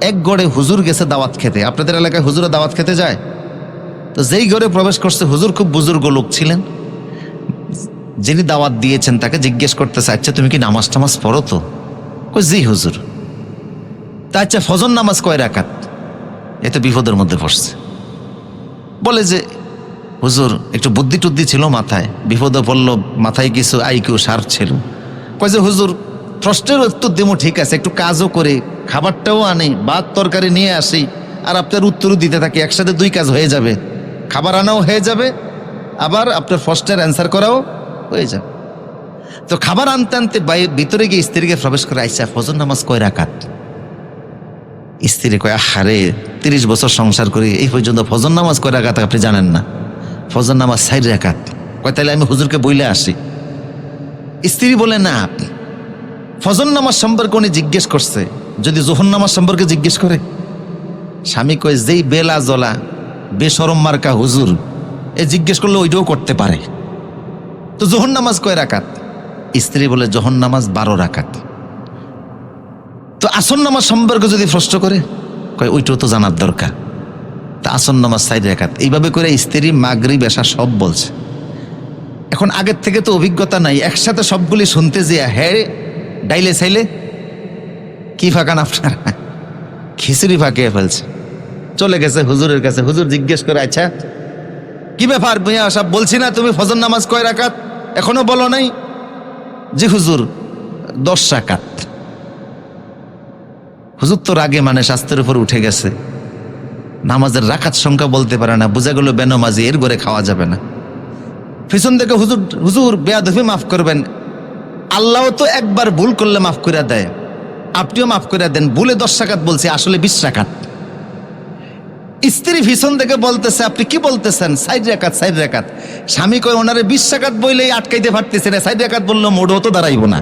এক ঘরে হুজুর গেছে দাওয়াত খেতে। আপনাদের এলাকায় হুজুরা দাওয়াত খেতে যায়? তো যেই ঘরে প্রবেশ করছে, হুজুর খুব বুজুর্গ লোক ছিলেন, যিনি দাওয়াত দিয়েছেন তাকে জিজ্ঞেস করতেছে, আচ্ছা তুমি কি নামাজ টামাজ পড়ো? তো কই জি হুজুর। তা আচ্ছা ফজর নামাজ কয় রাকাত? এ তো বিপদের মধ্যে পড়ছে। বলে যে হুজুর একটু বুদ্ধি টুদ্ধি ছিল মাথায়, বিপদে পড়লো, মাথায় কিছু আইকিউ সার ছিল। কয় যে হুজুর প্রশ্নের উত্তর দেবো ঠিক আছে, একটু কাজও করে খাবারটাও আনি, ভাত তরকারি নিয়ে আসি, আর আপনার উত্তরও দিতে থাকি, একসাথে দুই কাজ হয়ে যাবে, খাবার আনাও হয়ে যাবে, আবার আপনার প্রশ্নের অ্যান্সার করাও হয়ে যাবে। তো খাবার আনতে আনতে ভিতরে গিয়ে স্ত্রীকে প্রবেশ করে, আইসা ফজর নামাজ কয় রাকাত? স্ত্রী কয়, আহারে 30 বছর সংসার করি এই পর্যন্ত ফজর নামাজ কয় রাকাত আপনি জানেন না? ফজর নামাজ 4 রাকাত। কয় তাহলে আমি হুজুরকে বইলে আসি। স্ত্রী বলে, না, আপনি ফজর নামাজ সম্পর্কে উনি জিজ্ঞেস করছে, যদি যোহর নামাজ সম্পর্কে জিজ্ঞেস করে। স্বামী কয়, যেই বেলা জ্বলা বেশরম মার্কা হুজুর এ জিজ্ঞেস করলে ওইটাও করতে পারে, তো যোহর নামাজ কয় রাকাত? স্ত্রী বলে, যোহর নামাজ 12 রাকাত। তো আসর নামাজ সম্পর্কে যদি প্রশ্ন করে, কয় ওইটাও তো জানার দরকার। তা আসর নামাজ 4 রাকাত। এইভাবে করে স্ত্রী মাগরিব এশা সব বলছে। এখন আগের থেকে তো অভিজ্ঞতা নাই, একসাথে সবগুলি শুনতে যেয়ে হ্যাঁ ডাইলে চাইলে কি ফাঁকান আপনার, খিচুড়ি ফাঁকিয়ে ফেলছে। চলে গেছে হুজুরের কাছে। হুজুর জিজ্ঞেস করে, আচ্ছা কি ব্যাপার মিয়া, সব বলছি না তুমি ফজর নামাজ কয় রাকাত, এখনো বলো নাই? জি হুজুর 10 রাকাত। হুজুর তো রাগে মানে স্বাস্থ্যের উপর উঠে গেছে, নামাজের রাকাত সংখ্যা বলতে পারে না, বোঝা গেল বেনমাজি, এর ঘরে খাওয়া যাবে না। পিছন থেকে হুজুর, হুজুর বেয়াদবি মাফ করবেন, আল্লাহ তো একবার ভুল করলে মাফ করে দেয়, আপনিও মাফ করে দেন, ভুলে 10 রাকাত বলছি, আসলে 20 রাকাত। স্ত্রী পিছন থেকে বলতেছে, আপনি কি বলতেছেন? 4 রাকাত 4 রাকাত। স্বামী কয়, ওনারে 20 রাকাত বইলেই আটকাইতে পারতেছে না, 4 রাকাত বললো মোড়ও তো দাঁড়াইব না।